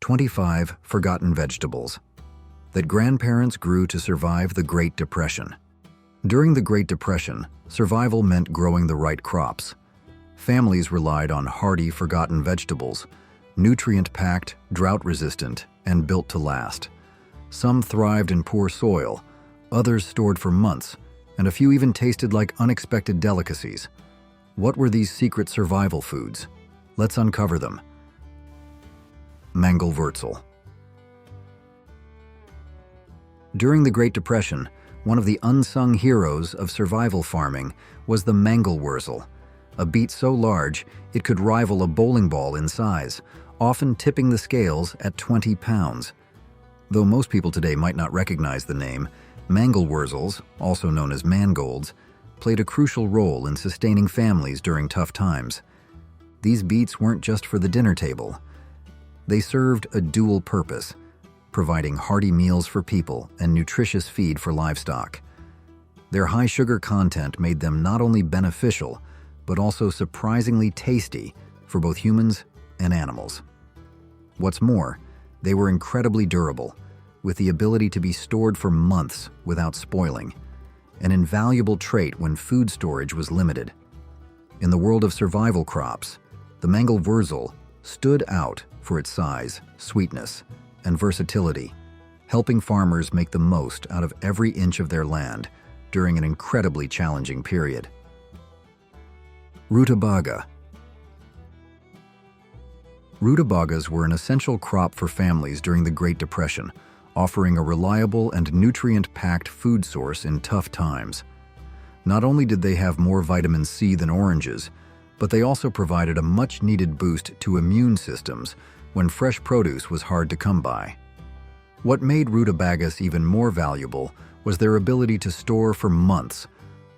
25 forgotten vegetables that grandparents grew to survive the Great Depression. During the Great Depression, survival meant growing the right crops. Families relied on hardy, forgotten vegetables, nutrient-packed, drought-resistant, and built to last. Some thrived in poor soil, others stored for months, and a few even tasted like unexpected delicacies. What were these secret survival foods? Let's uncover them. Mangel-Wurzel. During the Great Depression, one of the unsung heroes of survival farming was the Mangel-Wurzel, a beet so large it could rival a bowling ball in size, often tipping the scales at 20 pounds. Though most people today might not recognize the name, Mangel-Wurzels, also known as mangolds, played a crucial role in sustaining families during tough times. These beets weren't just for the dinner table. They served a dual purpose, providing hearty meals for people and nutritious feed for livestock. Their high sugar content made them not only beneficial, but also surprisingly tasty for both humans and animals. What's more, they were incredibly durable, with the ability to be stored for months without spoiling, an invaluable trait when food storage was limited. In the world of survival crops, the Mangel-Wurzel stood out for its size, sweetness, and versatility, helping farmers make the most out of every inch of their land during an incredibly challenging period. Rutabaga. Rutabagas were an essential crop for families during the Great Depression, offering a reliable and nutrient-packed food source in tough times. Not only did they have more vitamin C than oranges, but they also provided a much-needed boost to immune systems when fresh produce was hard to come by. What made rutabagas even more valuable was their ability to store for months,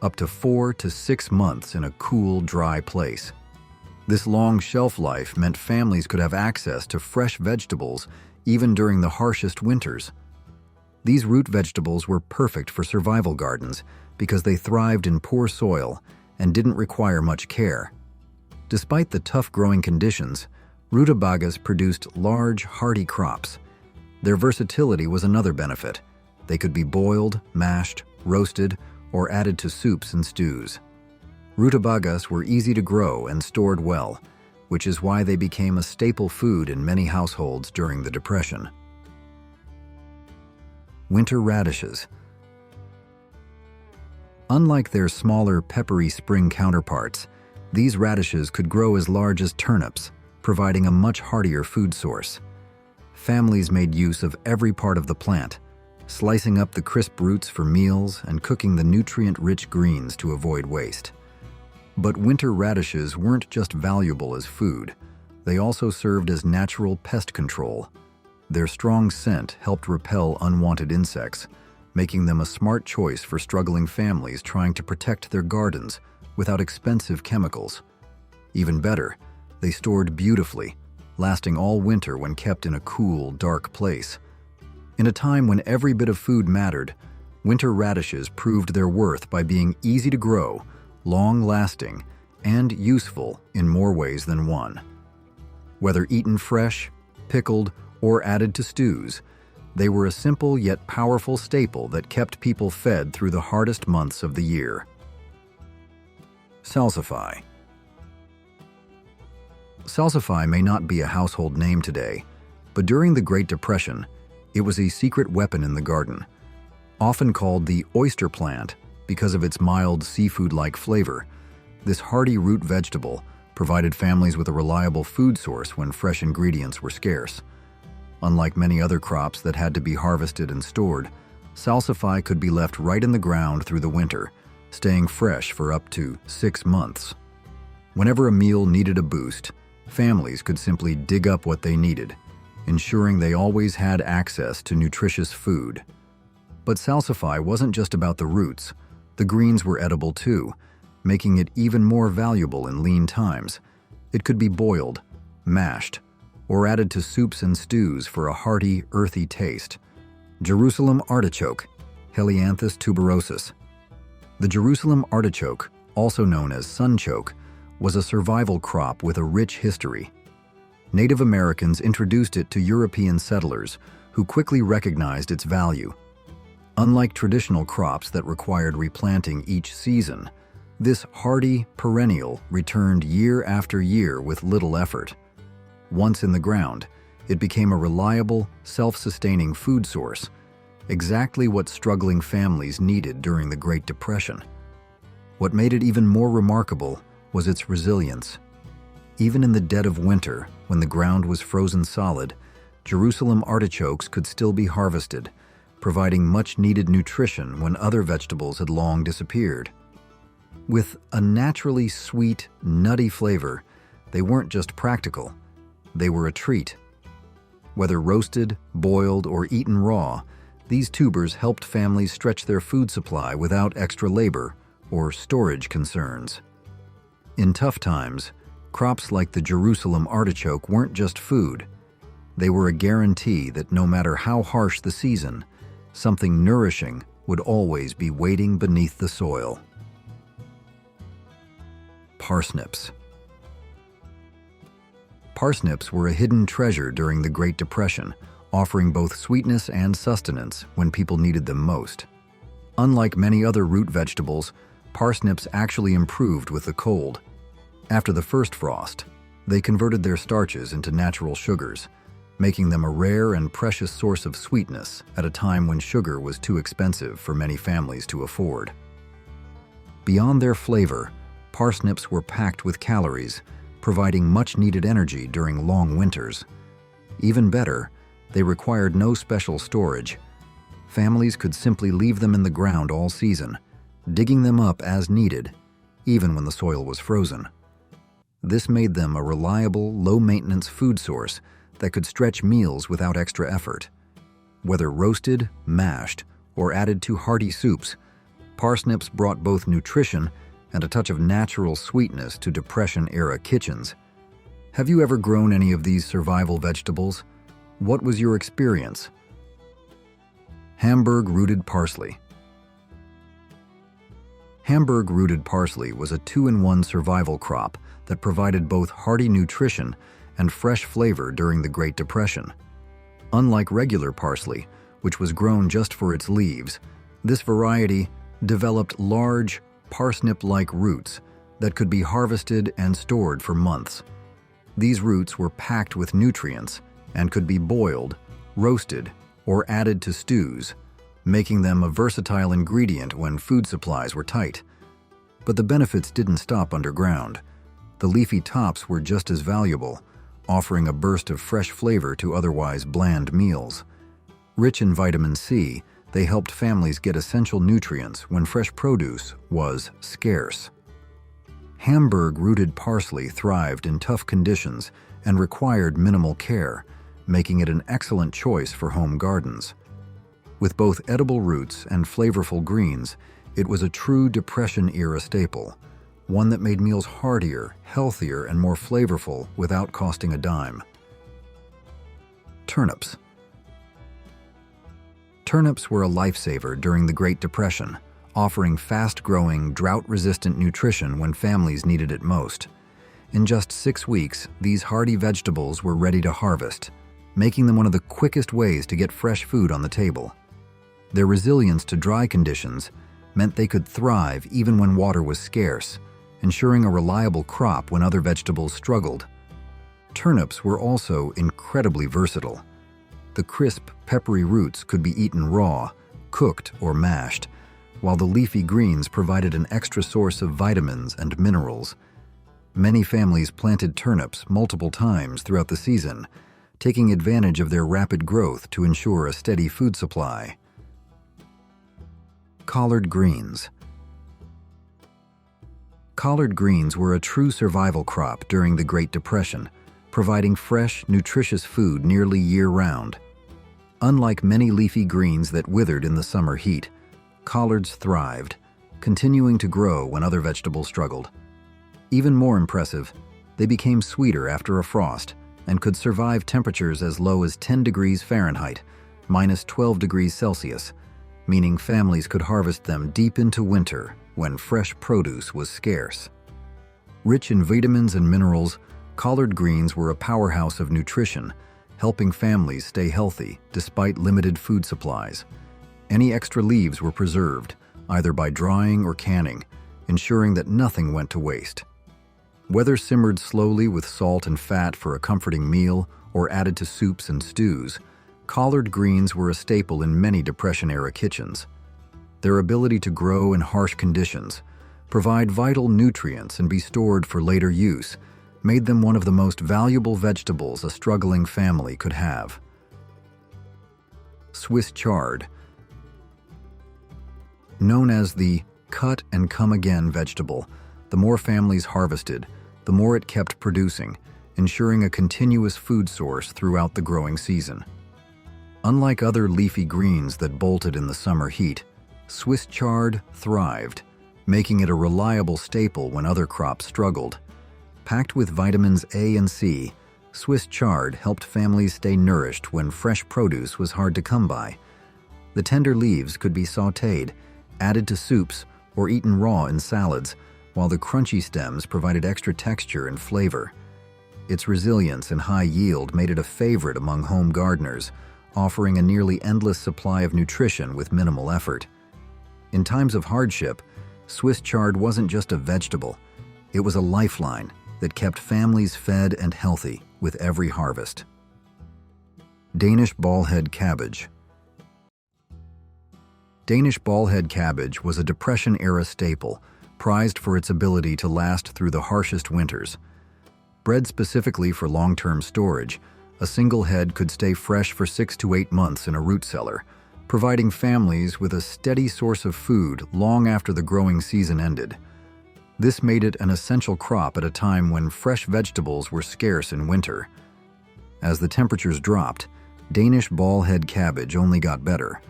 up to 4 to 6 months in a cool, dry place. This long shelf life meant families could have access to fresh vegetables even during the harshest winters. These root vegetables were perfect for survival gardens because they thrived in poor soil and didn't require much care. Despite the tough growing conditions, rutabagas produced large, hearty crops. Their versatility was another benefit. They could be boiled, mashed, roasted, or added to soups and stews. Rutabagas were easy to grow and stored well, which is why they became a staple food in many households during the Depression. Winter radishes. Unlike their smaller, peppery spring counterparts, these radishes could grow as large as turnips, providing a much heartier food source. Families made use of every part of the plant, slicing up the crisp roots for meals and cooking the nutrient-rich greens to avoid waste. But winter radishes weren't just valuable as food, they also served as natural pest control. Their strong scent helped repel unwanted insects, making them a smart choice for struggling families trying to protect their gardens without expensive chemicals. Even better, they stored beautifully, lasting all winter when kept in a cool, dark place. In a time when every bit of food mattered, winter radishes proved their worth by being easy to grow, long-lasting, and useful in more ways than one. Whether eaten fresh, pickled, or added to stews, they were a simple yet powerful staple that kept people fed through the hardest months of the year. Salsify. Salsify may not be a household name today, but during the Great Depression, it was a secret weapon in the garden. Often called the oyster plant because of its mild seafood-like flavor, this hardy root vegetable provided families with a reliable food source when fresh ingredients were scarce. Unlike many other crops that had to be harvested and stored, salsify could be left right in the ground through the winter, staying fresh for up to 6 months. Whenever a meal needed a boost, families could simply dig up what they needed, ensuring they always had access to nutritious food. But salsify wasn't just about the roots. The greens were edible too, making it even more valuable in lean times. It could be boiled, mashed, or added to soups and stews for a hearty, earthy taste. Jerusalem artichoke, Helianthus tuberosus. The Jerusalem artichoke, also known as sunchoke, was a survival crop with a rich history. Native Americans introduced it to European settlers, who quickly recognized its value. Unlike traditional crops that required replanting each season, this hardy perennial returned year after year with little effort. Once in the ground, it became a reliable, self-sustaining food source, exactly what struggling families needed during the Great Depression. What made it even more remarkable was its resilience. Even in the dead of winter, when the ground was frozen solid, Jerusalem artichokes could still be harvested, providing much-needed nutrition when other vegetables had long disappeared. With a naturally sweet, nutty flavor, they weren't just practical, they were a treat. Whether roasted, boiled, or eaten raw, these tubers helped families stretch their food supply without extra labor or storage concerns. In tough times, crops like the Jerusalem artichoke weren't just food. They were a guarantee that no matter how harsh the season, something nourishing would always be waiting beneath the soil. Parsnips. Parsnips were a hidden treasure during the Great Depression, offering both sweetness and sustenance when people needed them most. Unlike many other root vegetables, parsnips actually improved with the cold. After the first frost, they converted their starches into natural sugars, making them a rare and precious source of sweetness at a time when sugar was too expensive for many families to afford. Beyond their flavor, parsnips were packed with calories, providing much-needed energy during long winters. Even better, they required no special storage. Families could simply leave them in the ground all season, digging them up as needed, even when the soil was frozen. This made them a reliable, low-maintenance food source that could stretch meals without extra effort. Whether roasted, mashed, or added to hearty soups, parsnips brought both nutrition and a touch of natural sweetness to Depression-era kitchens. Have you ever grown any of these survival vegetables? What was your experience? Hamburg rooted parsley. Hamburg rooted parsley was a 2-in-1 survival crop that provided both hearty nutrition and fresh flavor during the Great Depression. Unlike regular parsley, which was grown just for its leaves, this variety developed large, parsnip-like roots that could be harvested and stored for months. These roots were packed with nutrients and could be boiled, roasted, or added to stews, making them a versatile ingredient when food supplies were tight. But the benefits didn't stop underground. The leafy tops were just as valuable, offering a burst of fresh flavor to otherwise bland meals. Rich in vitamin C, they helped families get essential nutrients when fresh produce was scarce. Hamburg-rooted parsley thrived in tough conditions and required minimal care, making it an excellent choice for home gardens. With both edible roots and flavorful greens, it was a true Depression-era staple, one that made meals heartier, healthier, and more flavorful without costing a dime. Turnips. Turnips were a lifesaver during the Great Depression, offering fast-growing, drought-resistant nutrition when families needed it most. In just 6 weeks, these hardy vegetables were ready to harvest, making them one of the quickest ways to get fresh food on the table. Their resilience to dry conditions meant they could thrive even when water was scarce, ensuring a reliable crop when other vegetables struggled. Turnips were also incredibly versatile. The crisp, peppery roots could be eaten raw, cooked, or mashed, while the leafy greens provided an extra source of vitamins and minerals. Many families planted turnips multiple times throughout the season, taking advantage of their rapid growth to ensure a steady food supply. Collard greens. Collard greens were a true survival crop during the Great Depression, providing fresh, nutritious food nearly year-round. Unlike many leafy greens that withered in the summer heat, collards thrived, continuing to grow when other vegetables struggled. Even more impressive, they became sweeter after a frost and could survive temperatures as low as 10 degrees Fahrenheit, minus 12 degrees Celsius, meaning families could harvest them deep into winter when fresh produce was scarce. Rich in vitamins and minerals, Collard greens were a powerhouse of nutrition, helping families stay healthy despite limited food supplies. Any extra leaves were preserved, either by drying or canning, ensuring that nothing went to waste. Whether simmered slowly with salt and fat for a comforting meal or added to soups and stews, collard greens were a staple in many Depression-era kitchens. Their ability to grow in harsh conditions, provide vital nutrients, and be stored for later use made them one of the most valuable vegetables a struggling family could have. Swiss chard. Known as the cut and come again vegetable, the more families harvested, the more it kept producing, ensuring a continuous food source throughout the growing season. Unlike other leafy greens that bolted in the summer heat, Swiss chard thrived, making it a reliable staple when other crops struggled. Packed with vitamins A and C, Swiss chard helped families stay nourished when fresh produce was hard to come by. The tender leaves could be sautéed, added to soups, or eaten raw in salads, while the crunchy stems provided extra texture and flavor. Its resilience and high yield made it a favorite among home gardeners, offering a nearly endless supply of nutrition with minimal effort. In times of hardship, Swiss chard wasn't just a vegetable, it was a lifeline that kept families fed and healthy with every harvest. Danish Ballhead cabbage. Danish Ballhead cabbage was a Depression-era staple, prized for its ability to last through the harshest winters. Bred specifically for long-term storage, a single head could stay fresh for 6 to 8 months in a root cellar, providing families with a steady source of food long after the growing season ended. This made it an essential crop at a time when fresh vegetables were scarce in winter. As the temperatures dropped, Danish Ballhead cabbage only got better.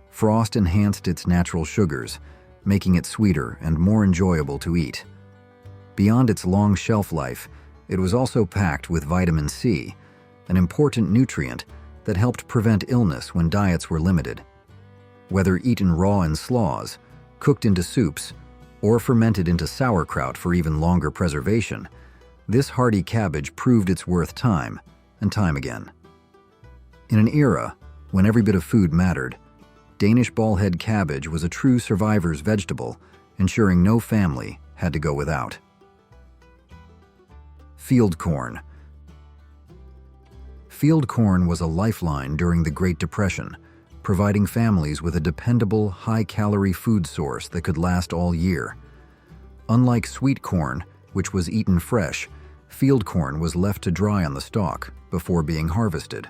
Frost enhanced its natural sugars, making it sweeter and more enjoyable to eat. Beyond its long shelf life, it was also packed with vitamin C, an important nutrient that helped prevent illness when diets were limited. Whether eaten raw in slaws, cooked into soups, or fermented into sauerkraut for even longer preservation, this hardy cabbage proved its worth time and time again. In an era when every bit of food mattered, Danish Ballhead cabbage was a true survivor's vegetable, ensuring no family had to go without. Field corn. Field corn was a lifeline during the Great Depression, providing families with a dependable, high-calorie food source that could last all year. Unlike sweet corn, which was eaten fresh, field corn was left to dry on the stalk before being harvested.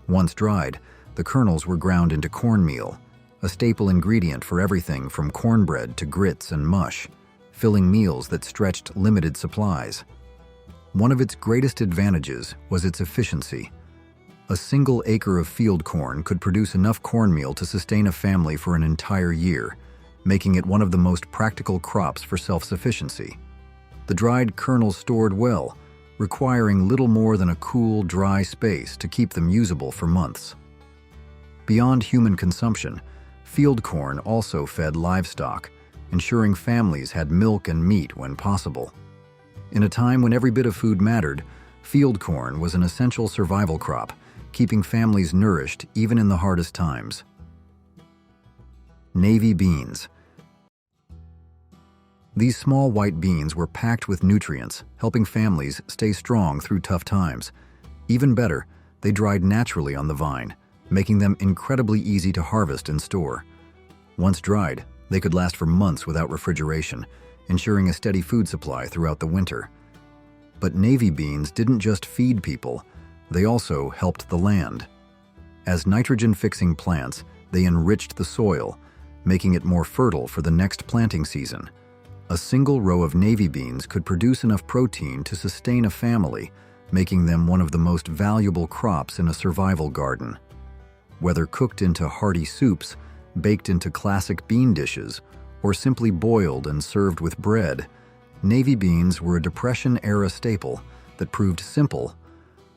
Once dried, the kernels were ground into cornmeal, a staple ingredient for everything from cornbread to grits and mush, filling meals that stretched limited supplies. One of its greatest advantages was its efficiency. A single acre of field corn could produce enough cornmeal to sustain a family for an entire year, making it one of the most practical crops for self-sufficiency. The dried kernels stored well, requiring little more than a cool, dry space to keep them usable for months. Beyond human consumption, field corn also fed livestock, ensuring families had milk and meat when possible. In a time when every bit of food mattered, field corn was an essential survival crop, keeping families nourished even in the hardest times. Navy beans. These small white beans were packed with nutrients, helping families stay strong through tough times. Even better, they dried naturally on the vine, making them incredibly easy to harvest and store. Once dried, they could last for months without refrigeration, ensuring a steady food supply throughout the winter. But navy beans didn't just feed people, they also helped the land. As nitrogen-fixing plants, they enriched the soil, making it more fertile for the next planting season. A single row of navy beans could produce enough protein to sustain a family, making them one of the most valuable crops in a survival garden. Whether cooked into hearty soups, baked into classic bean dishes, or simply boiled and served with bread, navy beans were a Depression-era staple that proved simple.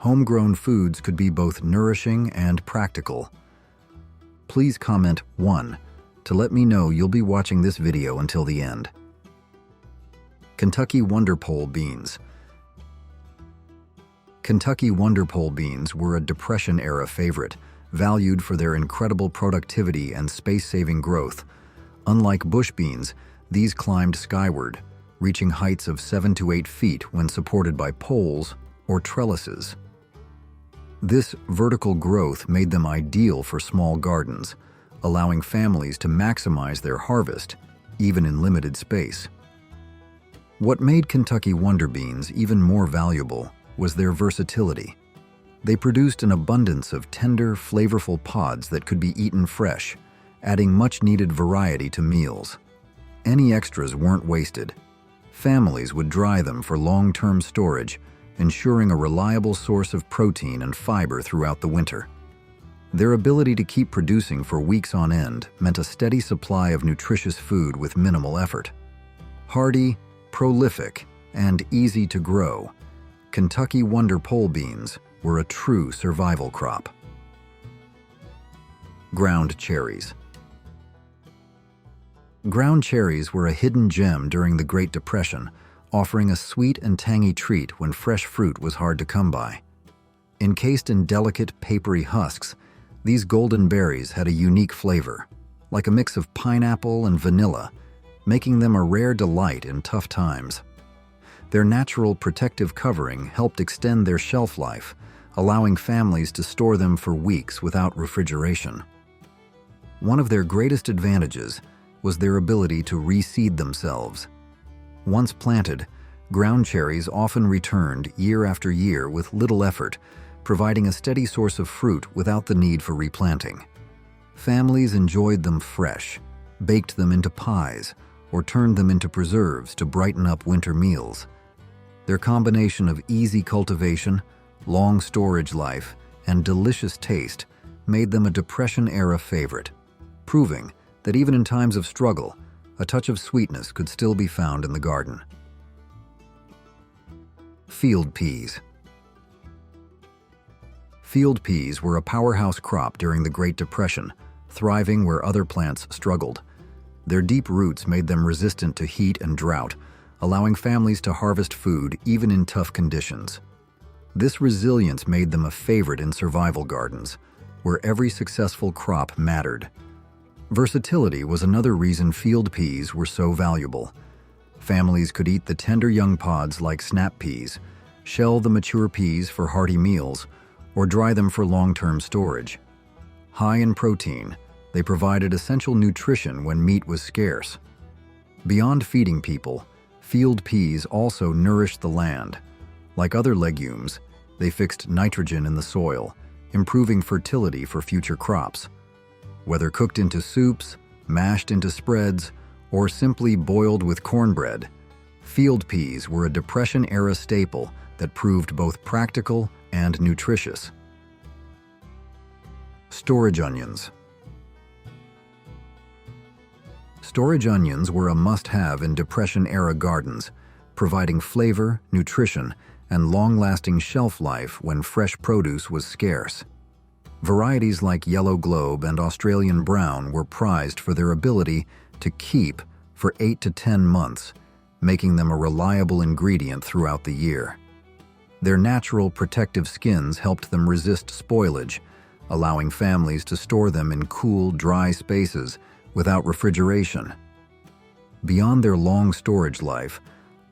Homegrown foods could be both nourishing and practical. Please comment 1 to let me know you'll be watching this video until the end. Kentucky Wonderpole beans. Kentucky Wonderpole beans were a Depression-era favorite, valued for their incredible productivity and space-saving growth. Unlike bush beans, these climbed skyward, reaching heights of 7 to 8 feet when supported by poles or trellises. This vertical growth made them ideal for small gardens, allowing families to maximize their harvest, even in limited space. What made Kentucky Wonder beans even more valuable was their versatility. They produced an abundance of tender, flavorful pods that could be eaten fresh, adding much-needed variety to meals. Any extras weren't wasted. Families would dry them for long-term storage, ensuring a reliable source of protein and fiber throughout the winter. Their ability to keep producing for weeks on end meant a steady supply of nutritious food with minimal effort. Hardy, prolific, and easy to grow, Kentucky Wonder pole beans were a true survival crop. Ground cherries. Ground cherries were a hidden gem during the Great Depression, offering a sweet and tangy treat when fresh fruit was hard to come by. Encased in delicate, papery husks, these golden berries had a unique flavor, like a mix of pineapple and vanilla, making them a rare delight in tough times. Their natural protective covering helped extend their shelf life, allowing families to store them for weeks without refrigeration. One of their greatest advantages was their ability to reseed themselves. Once planted, ground cherries often returned year after year with little effort, providing a steady source of fruit without the need for replanting. Families enjoyed them fresh, baked them into pies, or turned them into preserves to brighten up winter meals. Their combination of easy cultivation, long storage life, and delicious taste made them a Depression-era favorite, proving that even in times of struggle, a touch of sweetness could still be found in the garden. Field peas. Field peas were a powerhouse crop during the Great Depression, thriving where other plants struggled. Their deep roots made them resistant to heat and drought, allowing families to harvest food even in tough conditions. This resilience made them a favorite in survival gardens, where every successful crop mattered. Versatility was another reason field peas were so valuable. Families could eat the tender young pods like snap peas, shell the mature peas for hearty meals, or dry them for long-term storage. High in protein, they provided essential nutrition when meat was scarce. Beyond feeding people, field peas also nourished the land. Like other legumes, they fixed nitrogen in the soil, improving fertility for future crops. Whether cooked into soups, mashed into spreads, or simply boiled with cornbread, field peas were a Depression-era staple that proved both practical and nutritious. Storage onions. Storage onions were a must-have in Depression-era gardens, providing flavor, nutrition, and long-lasting shelf life when fresh produce was scarce. Varieties like Yellow Globe and Australian Brown were prized for their ability to keep for 8 to 10 months, making them a reliable ingredient throughout the year. Their natural protective skins helped them resist spoilage, allowing families to store them in cool, dry spaces without refrigeration. Beyond their long storage life,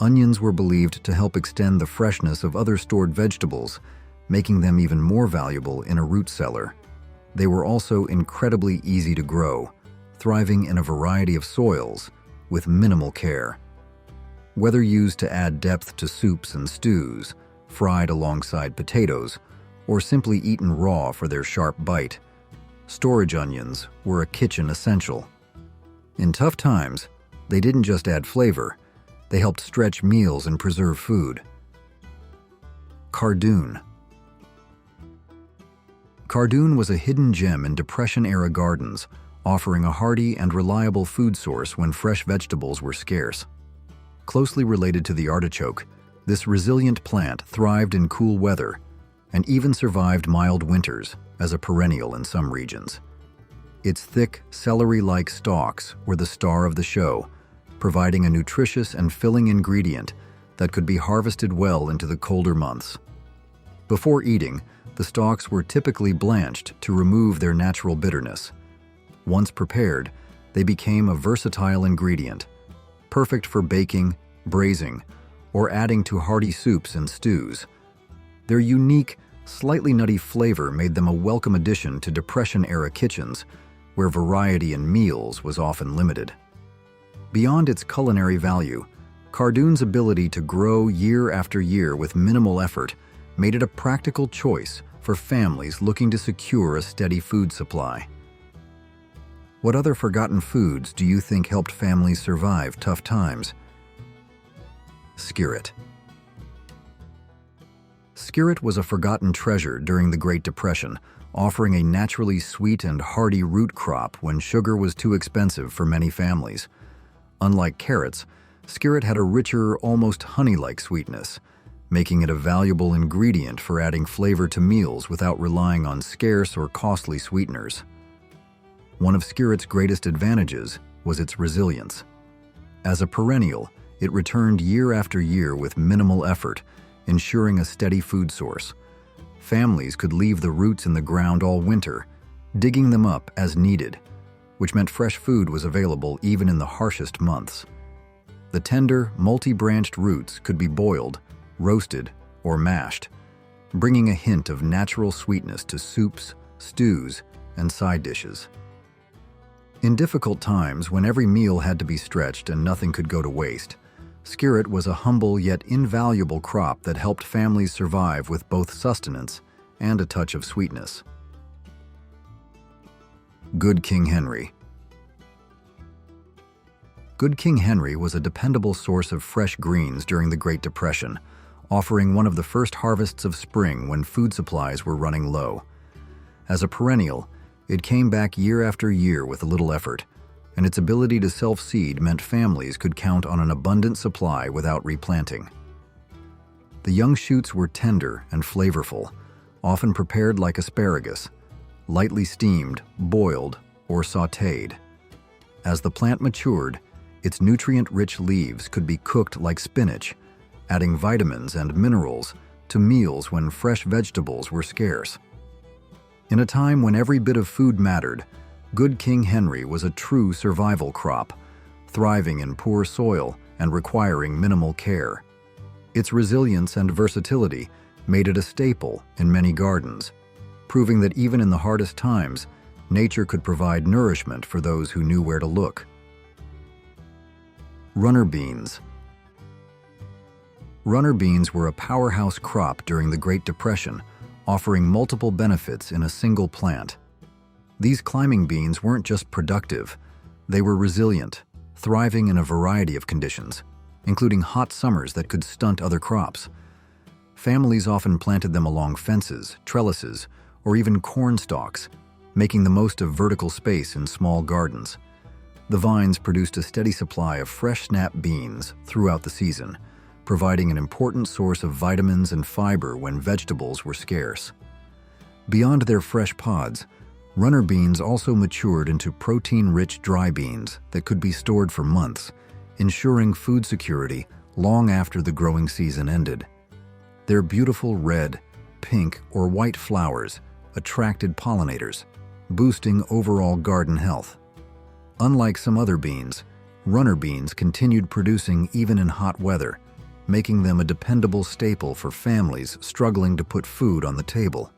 onions were believed to help extend the freshness of other stored vegetables, making them even more valuable in a root cellar. They were also incredibly easy to grow, thriving in a variety of soils with minimal care. Whether used to add depth to soups and stews, fried alongside potatoes, or simply eaten raw for their sharp bite, storage onions were a kitchen essential. In tough times, they didn't just add flavor, they helped stretch meals and preserve food. Cardoon. Cardoon was a hidden gem in Depression-era gardens, offering a hearty and reliable food source when fresh vegetables were scarce. Closely related to the artichoke, this resilient plant thrived in cool weather and even survived mild winters as a perennial in some regions. Its thick, celery-like stalks were the star of the show, providing a nutritious and filling ingredient that could be harvested well into the colder months. Before eating, the stalks were typically blanched to remove their natural bitterness. Once prepared, they became a versatile ingredient, perfect for baking, braising, or adding to hearty soups and stews. Their unique, slightly nutty flavor made them a welcome addition to Depression-era kitchens, where variety in meals was often limited. Beyond its culinary value, Cardoon's ability to grow year after year with minimal effort made it a practical choice for families looking to secure a steady food supply. What other forgotten foods do you think helped families survive tough times? Skirret. Skirret was a forgotten treasure during the Great Depression, offering a naturally sweet and hearty root crop when sugar was too expensive for many families. Unlike carrots, skirret had a richer, almost honey-like sweetness, making it a valuable ingredient for adding flavor to meals without relying on scarce or costly sweeteners. One of skirret's greatest advantages was its resilience. As a perennial, it returned year after year with minimal effort, ensuring a steady food source. Families could leave the roots in the ground all winter, digging them up as needed, which meant fresh food was available even in the harshest months. The tender, multi-branched roots could be boiled, roasted, or mashed, bringing a hint of natural sweetness to soups, stews, and side dishes. In difficult times, when every meal had to be stretched and nothing could go to waste, skirret was a humble yet invaluable crop that helped families survive with both sustenance and a touch of sweetness. Good King Henry. Good King Henry was a dependable source of fresh greens during the Great Depression, offering one of the first harvests of spring when food supplies were running low. As a perennial, it came back year after year with a little effort, and its ability to self-seed meant families could count on an abundant supply without replanting. The young shoots were tender and flavorful, often prepared like asparagus, lightly steamed, boiled, or sautéed. As the plant matured, its nutrient-rich leaves could be cooked like spinach, adding vitamins and minerals to meals when fresh vegetables were scarce. In a time when every bit of food mattered, Good King Henry was a true survival crop, thriving in poor soil and requiring minimal care. Its resilience and versatility made it a staple in many gardens, proving that even in the hardest times, nature could provide nourishment for those who knew where to look. Runner beans. Runner beans were a powerhouse crop during the Great Depression, offering multiple benefits in a single plant. These climbing beans weren't just productive, they were resilient, thriving in a variety of conditions, including hot summers that could stunt other crops. Families often planted them along fences, trellises, or even corn stalks, making the most of vertical space in small gardens. The vines produced a steady supply of fresh snap beans throughout the season, providing an important source of vitamins and fiber when vegetables were scarce. Beyond their fresh pods, runner beans also matured into protein-rich dry beans that could be stored for months, ensuring food security long after the growing season ended. Their beautiful red, pink, or white flowers attracted pollinators, boosting overall garden health. Unlike some other beans, runner beans continued producing even in hot weather, making them a dependable staple for families struggling to put food on the table.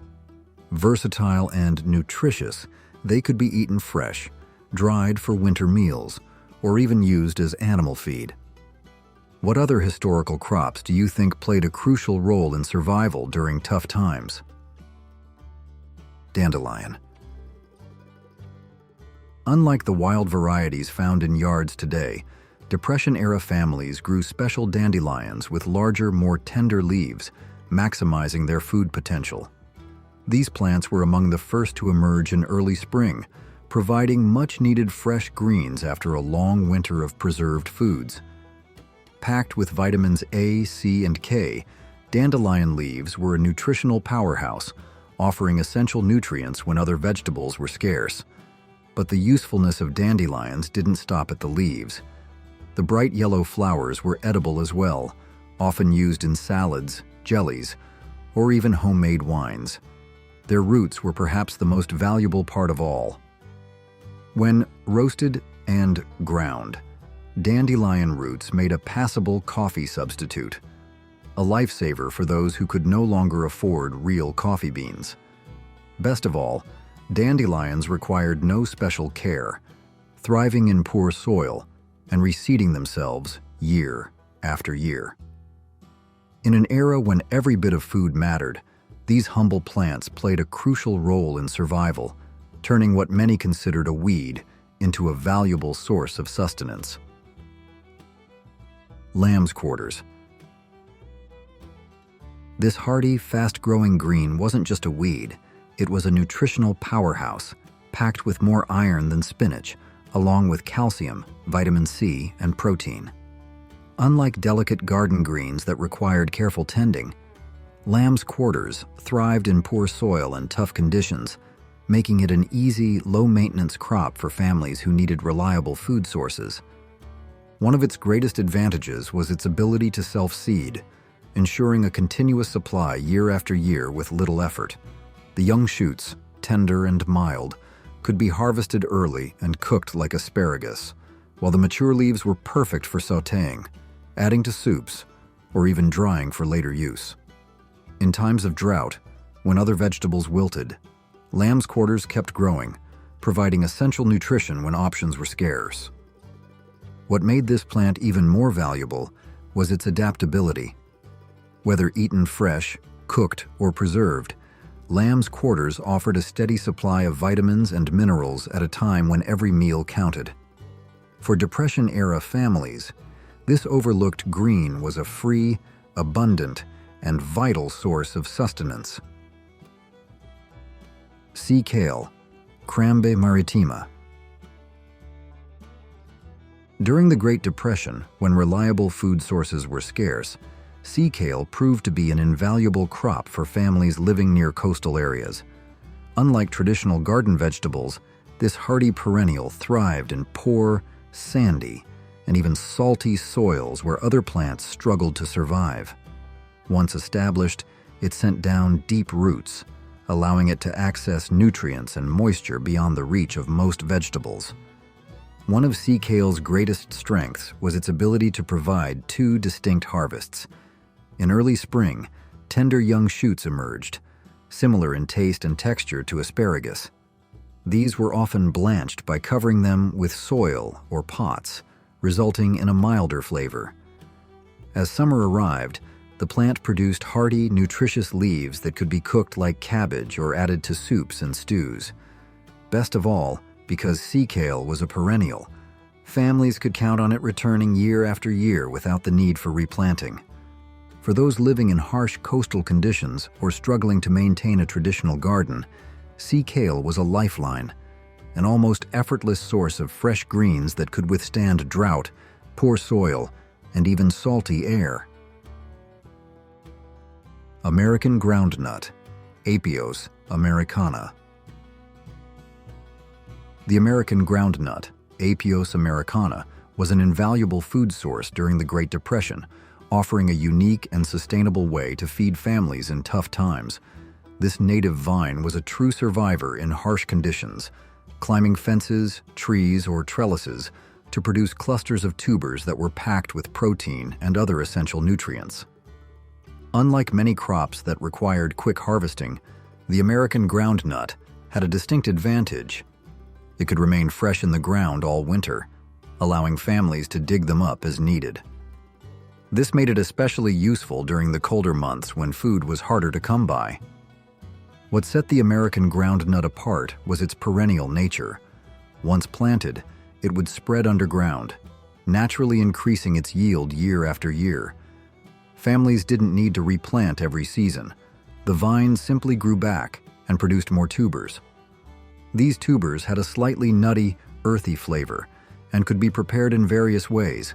Versatile and nutritious, they could be eaten fresh, dried for winter meals, or even used as animal feed. What other historical crops do you think played a crucial role in survival during tough times? Dandelion. Unlike the wild varieties found in yards today, Depression-era families grew special dandelions with larger, more tender leaves, maximizing their food potential. These plants were among the first to emerge in early spring, providing much-needed fresh greens after a long winter of preserved foods. Packed with vitamins A, C, and K, dandelion leaves were a nutritional powerhouse, offering essential nutrients when other vegetables were scarce. But the usefulness of dandelions didn't stop at the leaves. The bright yellow flowers were edible as well, often used in salads, jellies, or even homemade wines. Their roots were perhaps the most valuable part of all. When roasted and ground, dandelion roots made a passable coffee substitute, a lifesaver for those who could no longer afford real coffee beans. Best of all, dandelions required no special care, thriving in poor soil and reseeding themselves year after year. In an era when every bit of food mattered, these humble plants played a crucial role in survival, turning what many considered a weed into a valuable source of sustenance. Lamb's quarters. This hardy, fast-growing green wasn't just a weed, it was a nutritional powerhouse, packed with more iron than spinach, along with calcium, vitamin C, and protein. Unlike delicate garden greens that required careful tending, lamb's quarters thrived in poor soil and tough conditions, making it an easy, low-maintenance crop for families who needed reliable food sources. One of its greatest advantages was its ability to self-seed, ensuring a continuous supply year after year with little effort. The young shoots, tender and mild, could be harvested early and cooked like asparagus, while the mature leaves were perfect for sautéing, adding to soups, or even drying for later use. In times of drought, when other vegetables wilted, lamb's quarters kept growing, providing essential nutrition when options were scarce. What made this plant even more valuable was its adaptability. Whether eaten fresh, cooked, or preserved, lamb's quarters offered a steady supply of vitamins and minerals at a time when every meal counted. For Depression-era families, this overlooked green was a free, abundant, and vital source of sustenance. Sea kale, Crambe maritima. During the Great Depression, when reliable food sources were scarce, sea kale proved to be an invaluable crop for families living near coastal areas. Unlike traditional garden vegetables, this hardy perennial thrived in poor, sandy, and even salty soils where other plants struggled to survive. Once established, it sent down deep roots, allowing it to access nutrients and moisture beyond the reach of most vegetables. One of sea kale's greatest strengths was its ability to provide two distinct harvests. In early spring, tender young shoots emerged, similar in taste and texture to asparagus. These were often blanched by covering them with soil or pots, resulting in a milder flavor. As summer arrived, the plant produced hardy, nutritious leaves that could be cooked like cabbage or added to soups and stews. Best of all, because sea kale was a perennial, families could count on it returning year after year without the need for replanting. For those living in harsh coastal conditions or struggling to maintain a traditional garden, sea kale was a lifeline, an almost effortless source of fresh greens that could withstand drought, poor soil, and even salty air. American groundnut, Apios americana. The American groundnut, Apios americana, was an invaluable food source during the Great Depression, offering a unique and sustainable way to feed families in tough times. This native vine was a true survivor in harsh conditions, climbing fences, trees, or trellises to produce clusters of tubers that were packed with protein and other essential nutrients. Unlike many crops that required quick harvesting, the American groundnut had a distinct advantage. It could remain fresh in the ground all winter, allowing families to dig them up as needed. This made it especially useful during the colder months when food was harder to come by. What set the American groundnut apart was its perennial nature. Once planted, it would spread underground, naturally increasing its yield year after year. Families didn't need to replant every season. The vine simply grew back and produced more tubers. These tubers had a slightly nutty, earthy flavor and could be prepared in various ways: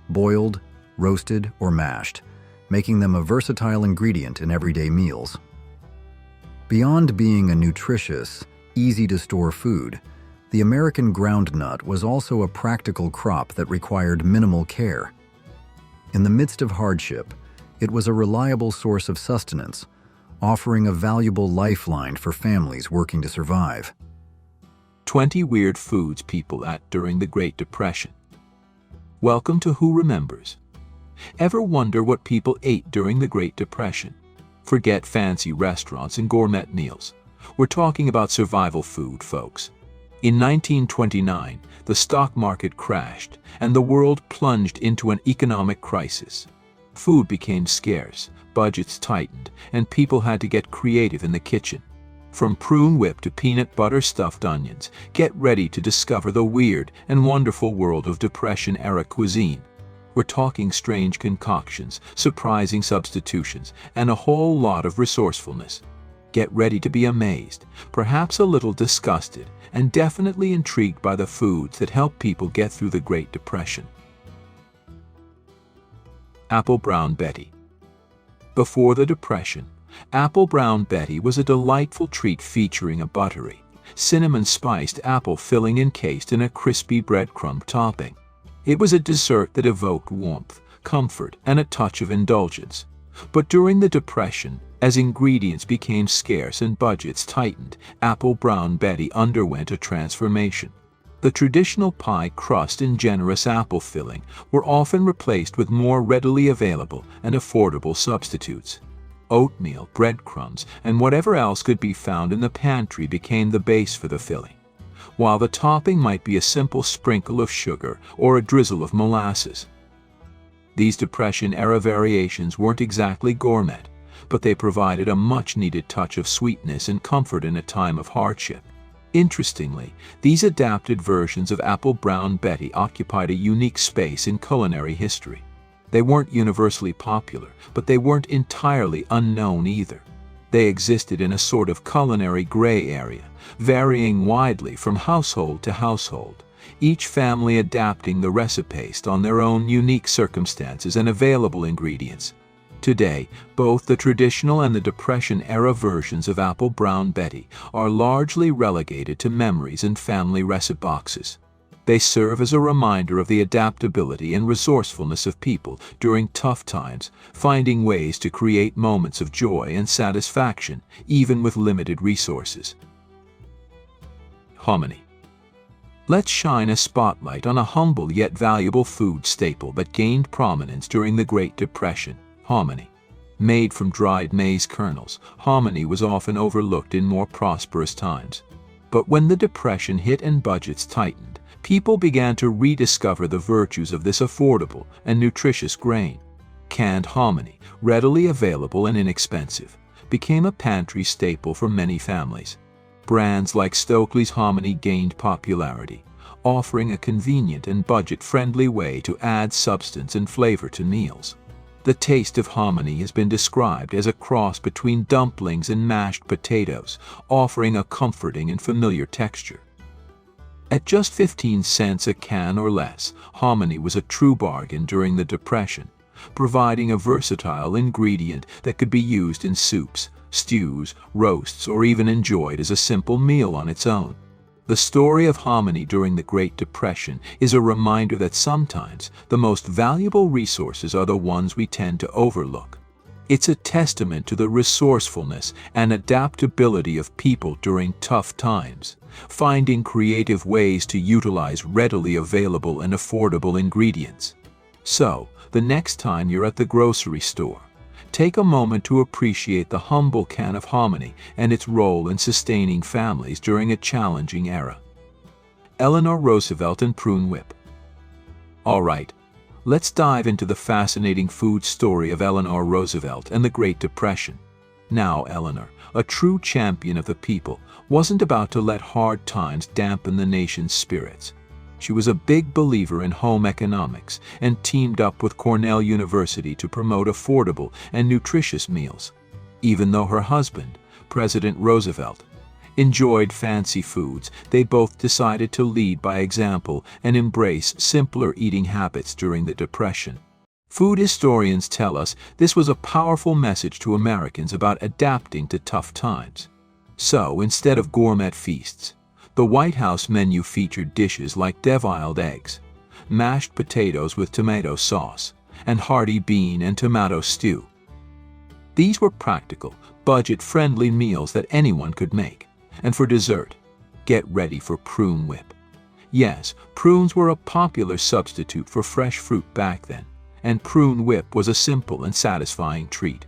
boiled, roasted, or mashed, making them a versatile ingredient in everyday meals. Beyond being a nutritious, easy-to-store food, the American groundnut was also a practical crop that required minimal care. In the midst of hardship, it was a reliable source of sustenance, offering a valuable lifeline for families working to survive. 20 weird foods people ate during the Great Depression. Welcome to Who Remembers. Ever wonder what people ate during the Great Depression? Forget fancy restaurants and gourmet meals. We're talking about survival food, folks. In 1929, the stock market crashed and the world plunged into an economic crisis. Food became scarce, budgets tightened, and people had to get creative in the kitchen. From prune whip to peanut butter stuffed onions, get ready to discover the weird and wonderful world of Depression-era cuisine. We're talking strange concoctions, surprising substitutions, and a whole lot of resourcefulness. Get ready to be amazed, perhaps a little disgusted, and definitely intrigued by the foods that help people get through the Great Depression. Apple Brown Betty. Before the Depression, Apple Brown Betty was a delightful treat featuring a buttery, cinnamon-spiced apple filling encased in a crispy breadcrumb topping. It was a dessert that evoked warmth, comfort, and a touch of indulgence. But during the Depression, as ingredients became scarce and budgets tightened, Apple Brown Betty underwent a transformation. The traditional pie crust and generous apple filling were often replaced with more readily available and affordable substitutes. Oatmeal, breadcrumbs, and whatever else could be found in the pantry became the base for the filling, while the topping might be a simple sprinkle of sugar or a drizzle of molasses. These Depression-era variations weren't exactly gourmet, but they provided a much-needed touch of sweetness and comfort in a time of hardship. Interestingly, these adapted versions of Apple Brown Betty occupied a unique space in culinary history. They weren't universally popular, but they weren't entirely unknown either. They existed in a sort of culinary gray area, varying widely from household to household, each family adapting the recipe based on their own unique circumstances and available ingredients. Today, both the traditional and the Depression-era versions of Apple Brown Betty are largely relegated to memories and family recipe boxes. They serve as a reminder of the adaptability and resourcefulness of people during tough times, finding ways to create moments of joy and satisfaction, even with limited resources. Hominy. Let's shine a spotlight on a humble yet valuable food staple that gained prominence during the Great Depression: hominy. Made from dried maize kernels, hominy was often overlooked in more prosperous times. But when the Depression hit and budgets tightened, people began to rediscover the virtues of this affordable and nutritious grain. Canned hominy, readily available and inexpensive, became a pantry staple for many families. Brands like Stokely's hominy gained popularity, offering a convenient and budget-friendly way to add substance and flavor to meals. The taste of hominy has been described as a cross between dumplings and mashed potatoes, offering a comforting and familiar texture. At just 15 cents a can or less, hominy was a true bargain during the Depression, providing a versatile ingredient that could be used in soups, stews, roasts, or even enjoyed as a simple meal on its own. The story of hominy during the Great Depression is a reminder that sometimes the most valuable resources are the ones we tend to overlook. It's a testament to the resourcefulness and adaptability of people during tough times, finding creative ways to utilize readily available and affordable ingredients. So, the next time you're at the grocery store, take a moment to appreciate the humble can of hominy and its role in sustaining families during a challenging era. Eleanor Roosevelt and Prune Whip. All right, let's dive into the fascinating food story of Eleanor Roosevelt and the Great Depression. Now, Eleanor, a true champion of the people, wasn't about to let hard times dampen the nation's spirits. She was a big believer in home economics and teamed up with Cornell University to promote affordable and nutritious meals. Even though her husband, President Roosevelt, enjoyed fancy foods, they both decided to lead by example and embrace simpler eating habits during the Depression. Food historians tell us this was a powerful message to Americans about adapting to tough times. So, instead of gourmet feasts, the White House menu featured dishes like deviled eggs, mashed potatoes with tomato sauce, and hearty bean and tomato stew. These were practical, budget-friendly meals that anyone could make. And for dessert, get ready for prune whip. Yes, prunes were a popular substitute for fresh fruit back then, and prune whip was a simple and satisfying treat.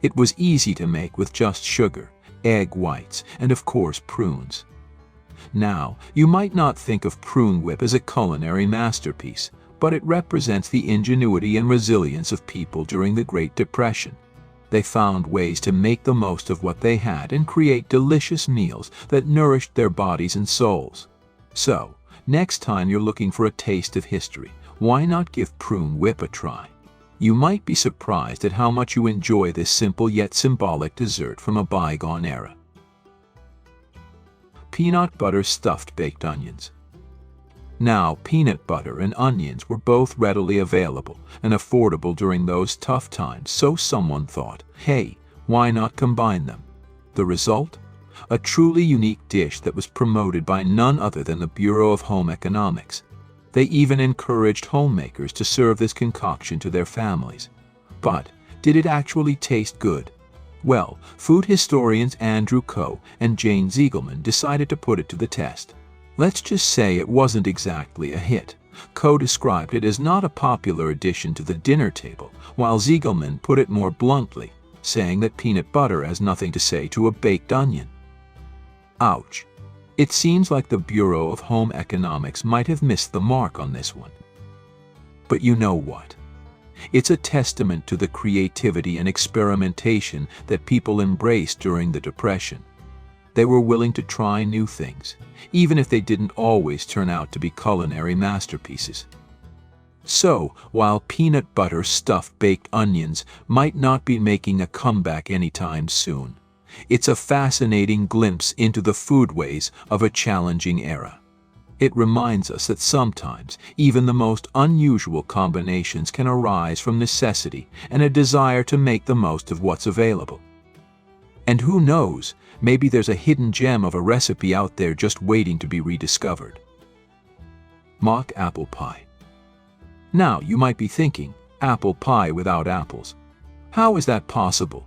It was easy to make with just sugar, egg whites, and of course prunes. Now, you might not think of prune whip as a culinary masterpiece, but it represents the ingenuity and resilience of people during the Great Depression. They found ways to make the most of what they had and create delicious meals that nourished their bodies and souls. So, next time you're looking for a taste of history, why not give prune whip a try? You might be surprised at how much you enjoy this simple yet symbolic dessert from a bygone era. Peanut butter stuffed baked onions. Now, peanut butter and onions were both readily available and affordable during those tough times, so someone thought, hey, why not combine them? The result? A truly unique dish that was promoted by none other than the Bureau of Home Economics. They even encouraged homemakers to serve this concoction to their families. But did it actually taste good? Well, food historians Andrew Coe and Jane Ziegelman decided to put it to the test. Let's just say it wasn't exactly a hit. Coe described it as not a popular addition to the dinner table, while Ziegelman put it more bluntly, saying that peanut butter has nothing to say to a baked onion. Ouch. It seems like the Bureau of Home Economics might have missed the mark on this one. But you know what? It's a testament to the creativity and experimentation that people embraced during the Depression. They were willing to try new things, even if they didn't always turn out to be culinary masterpieces. So, while peanut butter stuffed baked onions might not be making a comeback anytime soon, it's a fascinating glimpse into the foodways of a challenging era. It reminds us that sometimes even the most unusual combinations can arise from necessity and a desire to make the most of what's available. And who knows, maybe there's a hidden gem of a recipe out there just waiting to be rediscovered. Mock apple pie. Now, you might be thinking, apple pie without apples. How is that possible?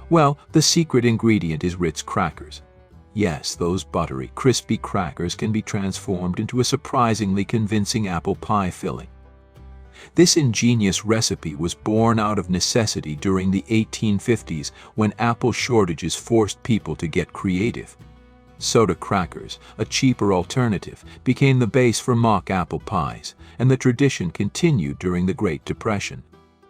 Well, the secret ingredient is Ritz crackers. Yes, those buttery, crispy crackers can be transformed into a surprisingly convincing apple pie filling. This ingenious recipe was born out of necessity during the 1850s when apple shortages forced people to get creative. Soda crackers, a cheaper alternative, became the base for mock apple pies, and the tradition continued during the Great Depression.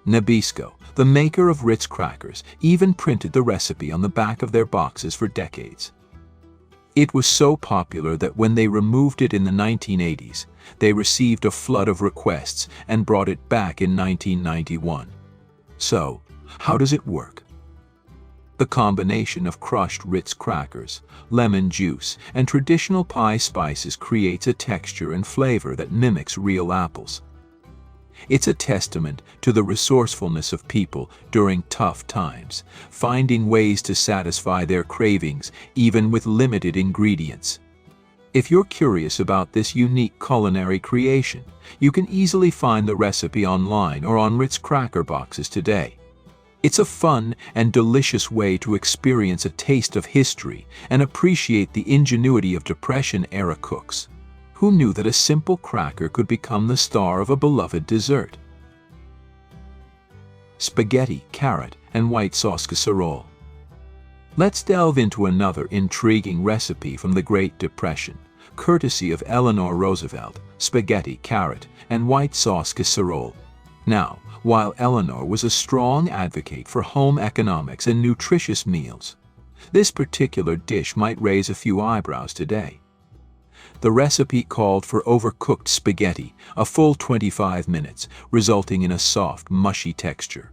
Nabisco, the maker of Ritz crackers, even printed the recipe on the back of their boxes for decades. It was so popular that when they removed it in the 1980s, they received a flood of requests and brought it back in 1991. So, how does it work? The combination of crushed Ritz crackers, lemon juice, and traditional pie spices creates a texture and flavor that mimics real apples. It's a testament to the resourcefulness of people during tough times, finding ways to satisfy their cravings even with limited ingredients. If you're curious about this unique culinary creation, you can easily find the recipe online or on Ritz cracker boxes today. It's a fun and delicious way to experience a taste of history and appreciate the ingenuity of Depression-era cooks. Who knew that a simple cracker could become the star of a beloved dessert? Spaghetti, carrot, and white sauce casserole. Let's delve into another intriguing recipe from the Great Depression, courtesy of Eleanor Roosevelt: spaghetti, carrot, and white sauce casserole. Now, while Eleanor was a strong advocate for home economics and nutritious meals, this particular dish might raise a few eyebrows today. The recipe called for overcooked spaghetti, a full 25 minutes, resulting in a soft, mushy texture.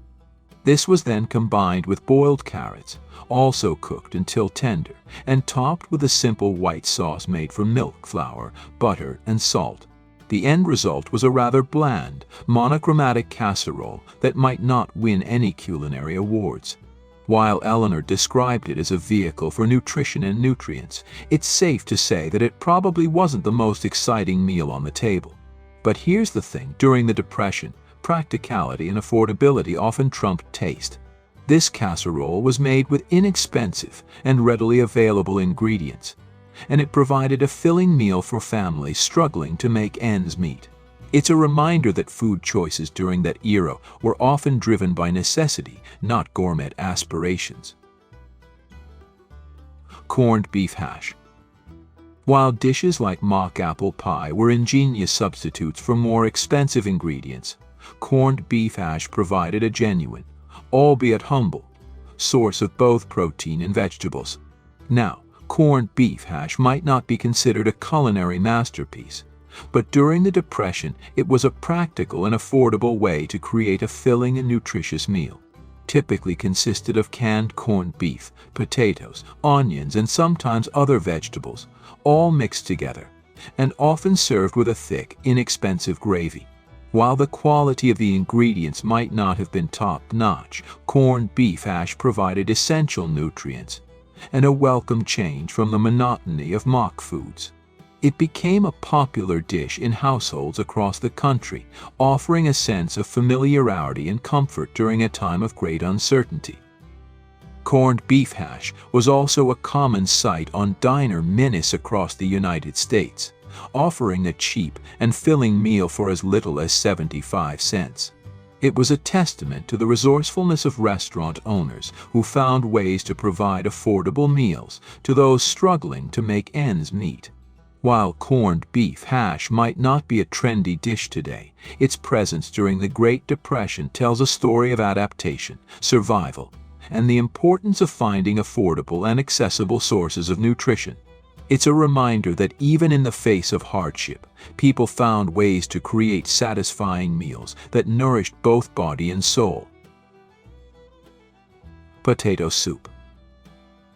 This was then combined with boiled carrots, also cooked until tender, and topped with a simple white sauce made from milk, flour, butter, and salt. The end result was a rather bland, monochromatic casserole that might not win any culinary awards. While Eleanor described it as a vehicle for nutrition and nutrients, it's safe to say that it probably wasn't the most exciting meal on the table. But here's the thing, during the Depression, practicality and affordability often trumped taste. This casserole was made with inexpensive and readily available ingredients, and it provided a filling meal for families struggling to make ends meet. It's a reminder that food choices during that era were often driven by necessity, not gourmet aspirations. Corned beef hash. While dishes like mock apple pie were ingenious substitutes for more expensive ingredients, corned beef hash provided a genuine, albeit humble, source of both protein and vegetables. Now, corned beef hash might not be considered a culinary masterpiece, but during the Depression it was a practical and affordable way to create a filling and nutritious meal. Typically consisted of canned corned beef, potatoes, onions, and sometimes other vegetables, all mixed together, and often served with a thick, inexpensive gravy. While the quality of the ingredients might not have been top-notch, corned beef hash provided essential nutrients and a welcome change from the monotony of mock foods. It became a popular dish in households across the country, offering a sense of familiarity and comfort during a time of great uncertainty. Corned beef hash was also a common sight on diner menus across the United States, offering a cheap and filling meal for as little as 75 cents. It was a testament to the resourcefulness of restaurant owners who found ways to provide affordable meals to those struggling to make ends meet. While corned beef hash might not be a trendy dish today, its presence during the Great Depression tells a story of adaptation, survival, and the importance of finding affordable and accessible sources of nutrition. It's a reminder that even in the face of hardship, people found ways to create satisfying meals that nourished both body and soul. Potato soup.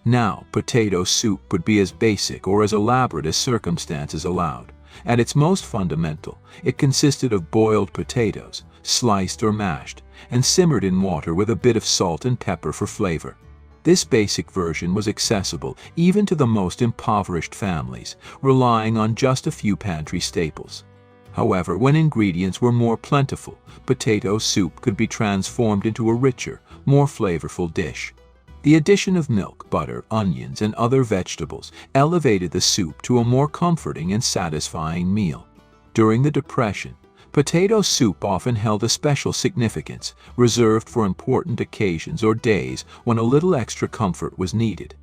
Now, potato soup would be as basic or as elaborate as circumstances allowed. At its most fundamental, it consisted of boiled potatoes, sliced or mashed, and simmered in water with a bit of salt and pepper for flavor. This basic version was accessible even to the most impoverished families, relying on just a few pantry staples. However, when ingredients were more plentiful, potato soup could be transformed into a richer, more flavorful dish. The addition of milk, butter, onions, and other vegetables elevated the soup to a more comforting and satisfying meal. During the Depression, potato soup often held a special significance, reserved for important occasions or days when a little extra comfort was needed.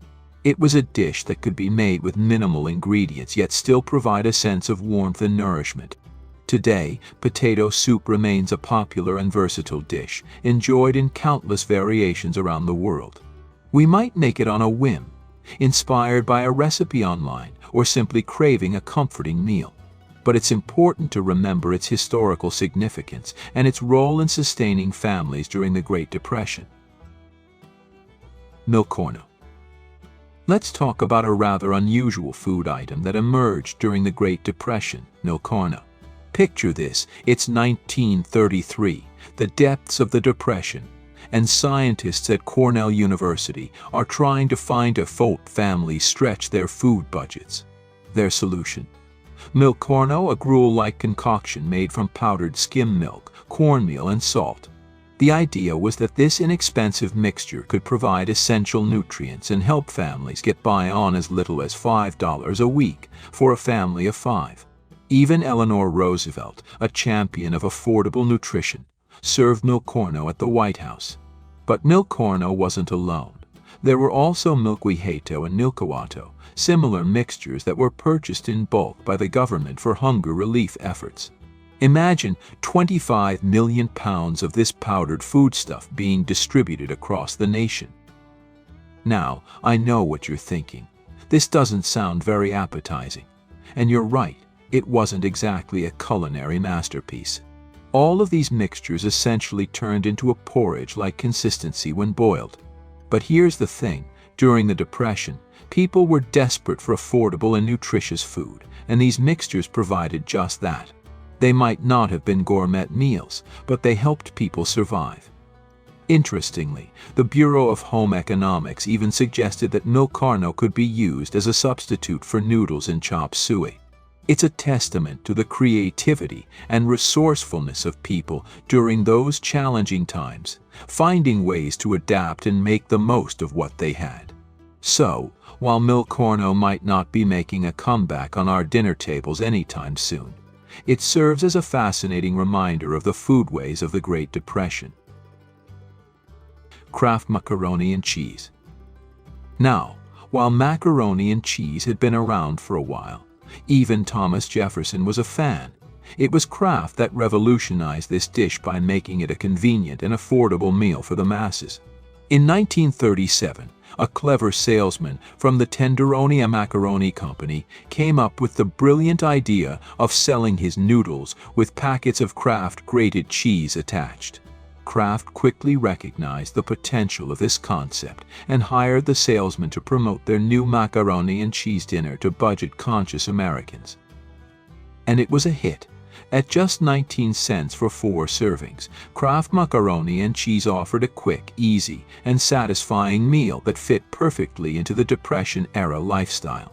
It was a dish that could be made with minimal ingredients yet still provide a sense of warmth and nourishment. Today, potato soup remains a popular and versatile dish, enjoyed in countless variations around the world. We might make it on a whim, inspired by a recipe online, or simply craving a comforting meal. But it's important to remember its historical significance and its role in sustaining families during the Great Depression. Milcorno. Let's talk about a rather unusual food item that emerged during the Great Depression, milcorno. Picture this, it's 1933, the depths of the Depression, and scientists at Cornell University are trying to find a way families stretch their food budgets. Their solution? Milcorno, a gruel-like concoction made from powdered skim milk, cornmeal, and salt. The idea was that this inexpensive mixture could provide essential nutrients and help families get by on as little as $5 a week for a family of 5. Even Eleanor Roosevelt, a champion of affordable nutrition, served milcorno at the White House. But milcorno wasn't alone. There were also milkweehato and nilkawato, similar mixtures that were purchased in bulk by the government for hunger relief efforts. Imagine 25 million pounds of this powdered foodstuff being distributed across the nation. Now, I know what you're thinking. This doesn't sound very appetizing. And you're right, it wasn't exactly a culinary masterpiece. All of these mixtures essentially turned into a porridge-like consistency when boiled. But here's the thing, during the Depression, people were desperate for affordable and nutritious food, and these mixtures provided just that. They might not have been gourmet meals, but they helped people survive. Interestingly, the Bureau of Home Economics even suggested that milcorno could be used as a substitute for noodles and chop suey. It's a testament to the creativity and resourcefulness of people during those challenging times, finding ways to adapt and make the most of what they had. So, while Milcorno might not be making a comeback on our dinner tables anytime soon, it serves as a fascinating reminder of the foodways of the Great Depression. Kraft macaroni and cheese. Now, while macaroni and cheese had been around for a while, even Thomas Jefferson was a fan. It was Kraft that revolutionized this dish by making it a convenient and affordable meal for the masses. In 1937, a clever salesman from the Tenderonia Macaroni Company came up with the brilliant idea of selling his noodles with packets of Kraft grated cheese attached. Kraft quickly recognized the potential of this concept and hired the salesman to promote their new macaroni and cheese dinner to budget-conscious Americans. And it was a hit. At just 19 cents for 4 servings, Kraft macaroni and cheese offered a quick, easy, and satisfying meal that fit perfectly into the Depression-era lifestyle.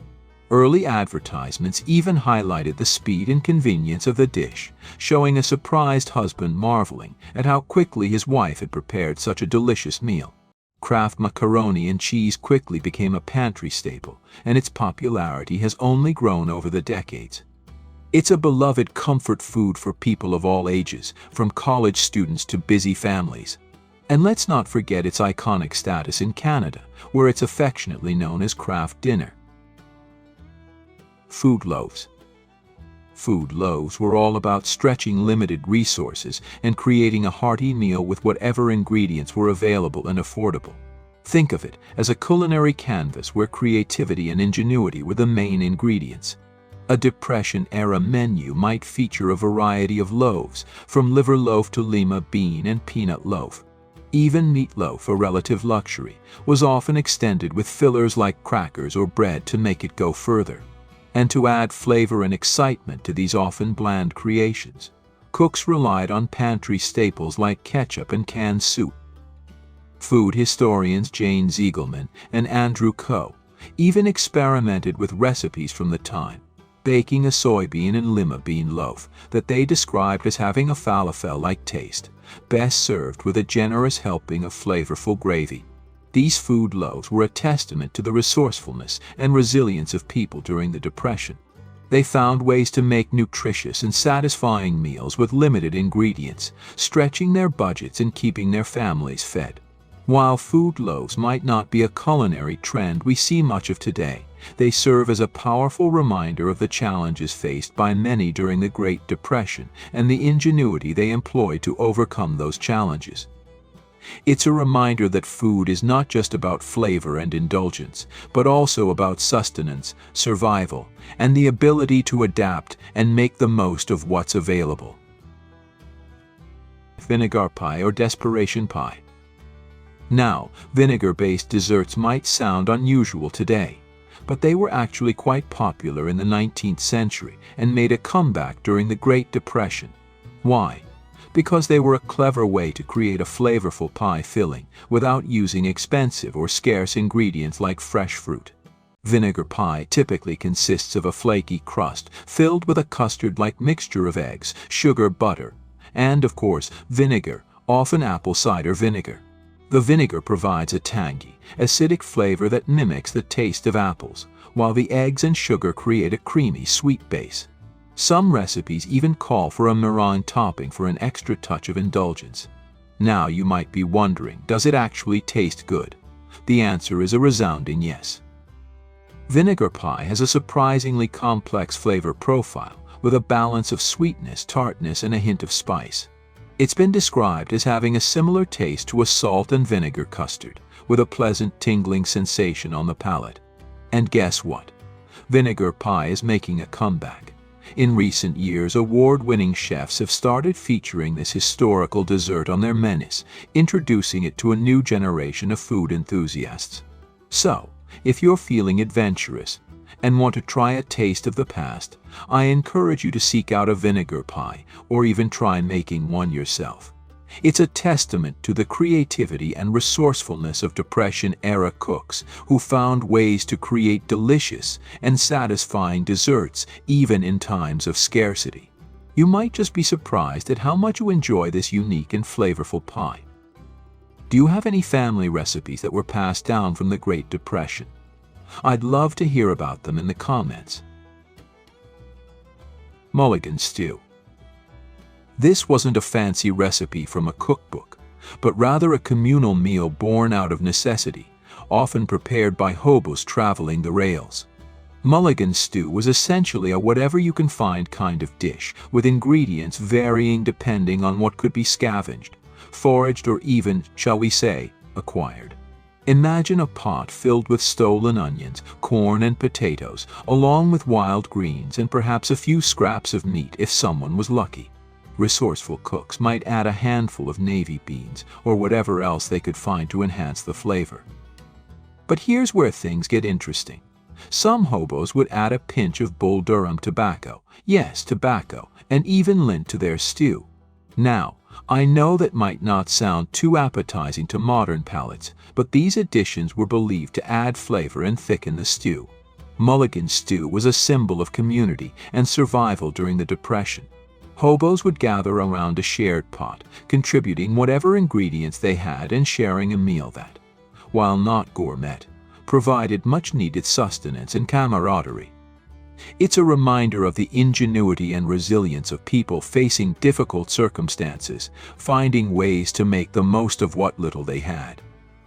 Early advertisements even highlighted the speed and convenience of the dish, showing a surprised husband marveling at how quickly his wife had prepared such a delicious meal. Kraft macaroni and cheese quickly became a pantry staple, and its popularity has only grown over the decades. It's a beloved comfort food for people of all ages, from college students to busy families. And let's not forget its iconic status in Canada, where it's affectionately known as Kraft dinner. Food loaves. Food loaves were all about stretching limited resources and creating a hearty meal with whatever ingredients were available and affordable. Think of it as a culinary canvas where creativity and ingenuity were the main ingredients. A Depression-era menu might feature a variety of loaves, from liver loaf to lima bean and peanut loaf. Even meatloaf, a relative luxury, was often extended with fillers like crackers or bread to make it go further. And to add flavor and excitement to these often bland creations, cooks relied on pantry staples like ketchup and canned soup. Food historians Jane Ziegelman and Andrew Coe even experimented with recipes from the time, baking a soybean and lima bean loaf that they described as having a falafel-like taste, best served with a generous helping of flavorful gravy. These food loaves were a testament to the resourcefulness and resilience of people during the Depression. They found ways to make nutritious and satisfying meals with limited ingredients, stretching their budgets and keeping their families fed. While food loaves might not be a culinary trend we see much of today, they serve as a powerful reminder of the challenges faced by many during the Great Depression and the ingenuity they employed to overcome those challenges. It's a reminder that food is not just about flavor and indulgence, but also about sustenance, survival, and the ability to adapt and make the most of what's available. Vinegar pie or desperation pie. Now, vinegar-based desserts might sound unusual today, but they were actually quite popular in the 19th century and made a comeback during the Great Depression. Why? Because they were a clever way to create a flavorful pie filling without using expensive or scarce ingredients like fresh fruit. Vinegar pie typically consists of a flaky crust filled with a custard-like mixture of eggs, sugar, butter, and, of course, vinegar, often apple cider vinegar. The vinegar provides a tangy, acidic flavor that mimics the taste of apples, while the eggs and sugar create a creamy, sweet base. Some recipes even call for a meringue topping for an extra touch of indulgence. Now you might be wondering, does it actually taste good? The answer is a resounding yes. Vinegar pie has a surprisingly complex flavor profile with a balance of sweetness, tartness, and a hint of spice. It's been described as having a similar taste to a salt and vinegar custard, with a pleasant tingling sensation on the palate. And guess what? Vinegar pie is making a comeback. In recent years, award-winning chefs have started featuring this historical dessert on their menus, introducing it to a new generation of food enthusiasts. So, if you're feeling adventurous and want to try a taste of the past, I encourage you to seek out a vinegar pie or even try making one yourself. It's a testament to the creativity and resourcefulness of Depression-era cooks who found ways to create delicious and satisfying desserts even in times of scarcity. You might just be surprised at how much you enjoy this unique and flavorful pie. Do you have any family recipes that were passed down from the Great Depression? I'd love to hear about them in the comments. Mulligan stew. This wasn't a fancy recipe from a cookbook, but rather a communal meal born out of necessity, often prepared by hobos traveling the rails. Mulligan stew was essentially a whatever-you-can-find kind of dish, with ingredients varying depending on what could be scavenged, foraged, or even, shall we say, acquired. Imagine a pot filled with stolen onions, corn, and potatoes, along with wild greens and perhaps a few scraps of meat if someone was lucky. Resourceful cooks might add a handful of navy beans or whatever else they could find to enhance the flavor. But here's where things get interesting. Some hobos would add a pinch of Bull Durham tobacco, yes, tobacco, and even lint to their stew. Now, I know that might not sound too appetizing to modern palates, but these additions were believed to add flavor and thicken the stew. Mulligan stew was a symbol of community and survival during the Depression. Hobos would gather around a shared pot, contributing whatever ingredients they had and sharing a meal that, while not gourmet, provided much-needed sustenance and camaraderie. It's a reminder of the ingenuity and resilience of people facing difficult circumstances, finding ways to make the most of what little they had.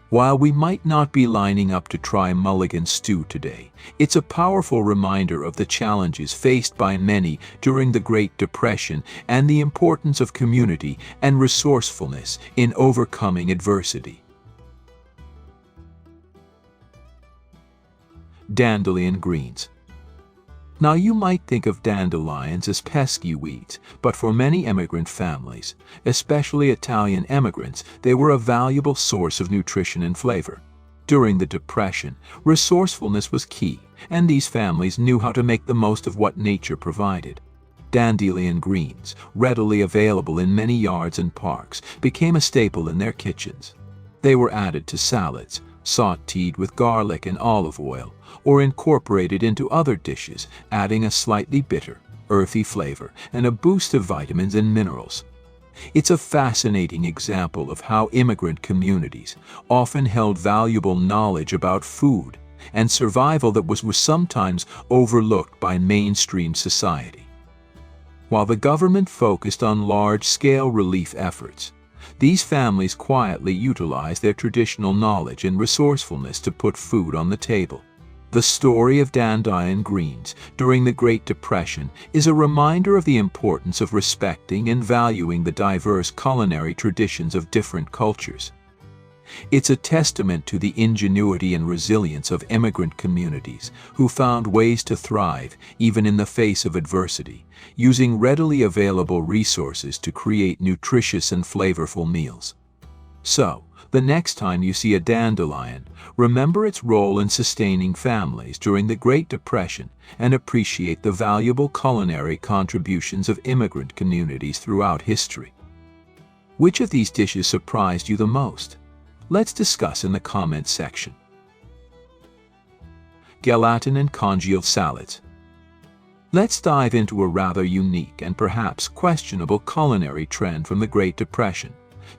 While we might not be lining up to try Mulligan stew today, it's a powerful reminder of the challenges faced by many during the Great Depression and the importance of community and resourcefulness in overcoming adversity. Dandelion greens. Now you might think of dandelions as pesky weeds, but for many immigrant families, especially Italian immigrants, they were a valuable source of nutrition and flavor. During the Depression, resourcefulness was key, and these families knew how to make the most of what nature provided. Dandelion greens, readily available in many yards and parks, became a staple in their kitchens. They were added to salads, sautéed with garlic and olive oil, or incorporated into other dishes, adding a slightly bitter, earthy flavor and a boost of vitamins and minerals. It's a fascinating example of how immigrant communities often held valuable knowledge about food and survival that was sometimes overlooked by mainstream society. While the government focused on large-scale relief efforts, these families quietly utilized their traditional knowledge and resourcefulness to put food on the table. The story of dandelion greens during the Great Depression is a reminder of the importance of respecting and valuing the diverse culinary traditions of different cultures. It's a testament to the ingenuity and resilience of immigrant communities who found ways to thrive even in the face of adversity, using readily available resources to create nutritious and flavorful meals. So, the next time you see a dandelion, remember its role in sustaining families during the Great Depression and appreciate the valuable culinary contributions of immigrant communities throughout history. Which of these dishes surprised you the most? Let's discuss in the comments section. Gelatin and congealed salads. Let's dive into a rather unique and perhaps questionable culinary trend from the Great Depression: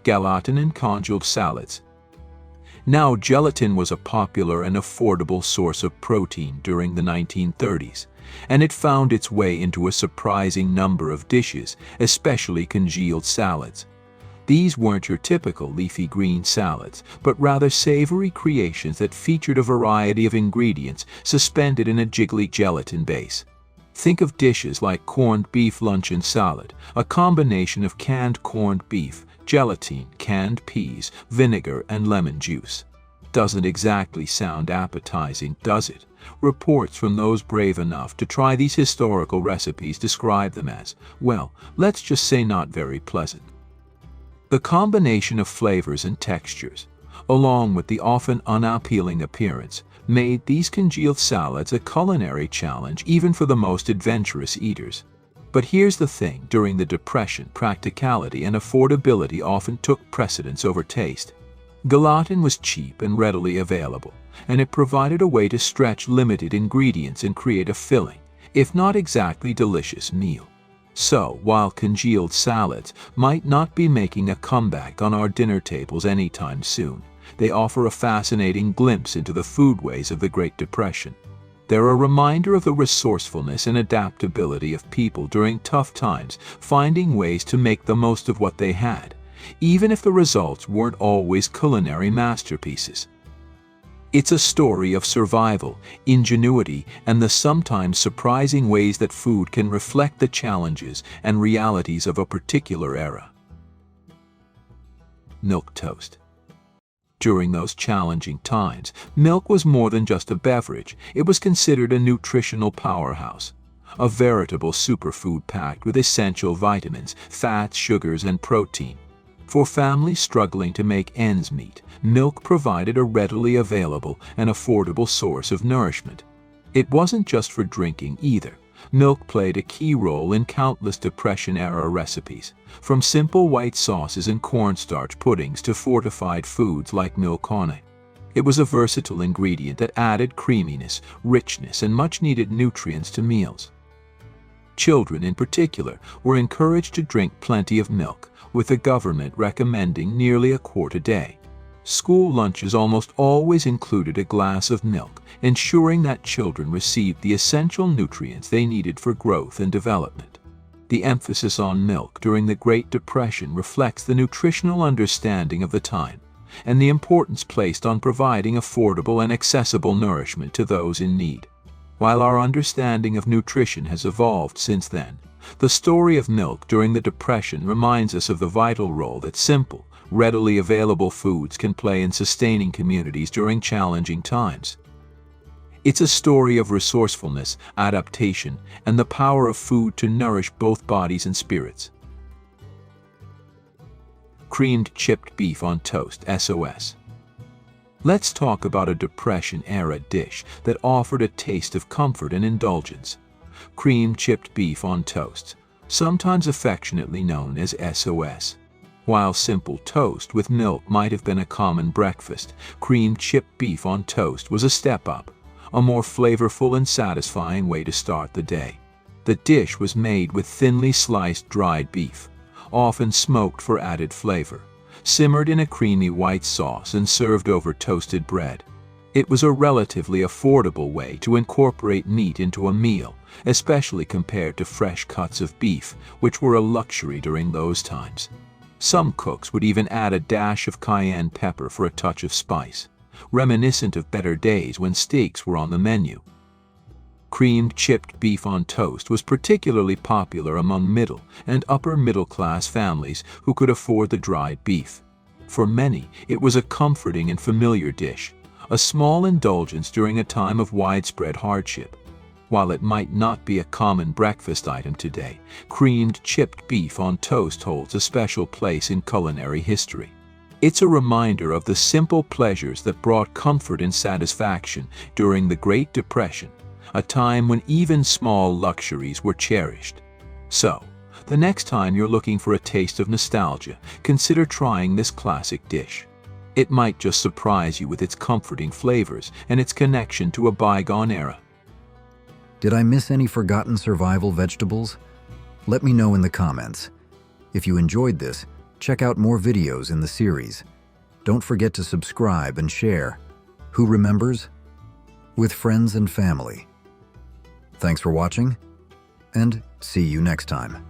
gelatin and congealed salads. Now, gelatin was a popular and affordable source of protein during the 1930s, and it found its way into a surprising number of dishes, especially congealed salads. These weren't your typical leafy green salads, but rather savory creations that featured a variety of ingredients suspended in a jiggly gelatin base. Think of dishes like corned beef luncheon salad, a combination of canned corned beef, gelatin, canned peas, vinegar, and lemon juice. Doesn't exactly sound appetizing, does it? Reports from those brave enough to try these historical recipes describe them as, well, let's just say not very pleasant. The combination of flavors and textures, along with the often unappealing appearance, made these congealed salads a culinary challenge even for the most adventurous eaters. But here's the thing, during the Depression, practicality and affordability often took precedence over taste. Gelatin was cheap and readily available, and it provided a way to stretch limited ingredients and create a filling, if not exactly delicious, meal. So, while congealed salads might not be making a comeback on our dinner tables anytime soon, they offer a fascinating glimpse into the foodways of the Great Depression. They're a reminder of the resourcefulness and adaptability of people during tough times, finding ways to make the most of what they had, even if the results weren't always culinary masterpieces. It's a story of survival, ingenuity, and the sometimes surprising ways that food can reflect the challenges and realities of a particular era. Milk toast. During those challenging times, milk was more than just a beverage. It was considered a nutritional powerhouse, a veritable superfood packed with essential vitamins, fats, sugars, and protein. For families struggling to make ends meet, milk provided a readily available and affordable source of nourishment. It wasn't just for drinking either. Milk played a key role in countless Depression-era recipes, from simple white sauces and cornstarch puddings to fortified foods like milk honey. It was a versatile ingredient that added creaminess, richness, and much-needed nutrients to meals. Children, in particular, were encouraged to drink plenty of milk, with the government recommending nearly a quart a day. School lunches almost always included a glass of milk, ensuring that children received the essential nutrients they needed for growth and development. The emphasis on milk during the Great Depression reflects the nutritional understanding of the time, and the importance placed on providing affordable and accessible nourishment to those in need. While our understanding of nutrition has evolved since then, the story of milk during the Depression reminds us of the vital role that simple, readily available foods can play in sustaining communities during challenging times. It's a story of resourcefulness, adaptation, and the power of food to nourish both bodies and spirits. Creamed chipped beef on toast, SOS. Let's talk about a Depression-era dish that offered a taste of comfort and indulgence. Creamed chipped beef on toast, sometimes affectionately known as SOS. While simple toast with milk might have been a common breakfast, creamed chipped beef on toast was a step up, a more flavorful and satisfying way to start the day. The dish was made with thinly sliced dried beef, often smoked for added flavor, simmered in a creamy white sauce and served over toasted bread. It was a relatively affordable way to incorporate meat into a meal, especially compared to fresh cuts of beef, which were a luxury during those times. Some cooks would even add a dash of cayenne pepper for a touch of spice, reminiscent of better days when steaks were on the menu. Creamed chipped beef on toast was particularly popular among middle and upper middle-class families who could afford the dried beef. For many, it was a comforting and familiar dish, a small indulgence during a time of widespread hardship. While it might not be a common breakfast item today, creamed chipped beef on toast holds a special place in culinary history. It's a reminder of the simple pleasures that brought comfort and satisfaction during the Great Depression, a time when even small luxuries were cherished. So, the next time you're looking for a taste of nostalgia, consider trying this classic dish. It might just surprise you with its comforting flavors and its connection to a bygone era. Did I miss any forgotten survival vegetables? Let me know in the comments. If you enjoyed this, check out more videos in the series. Don't forget to subscribe and share. Who remembers? With friends and family. Thanks for watching, and see you next time.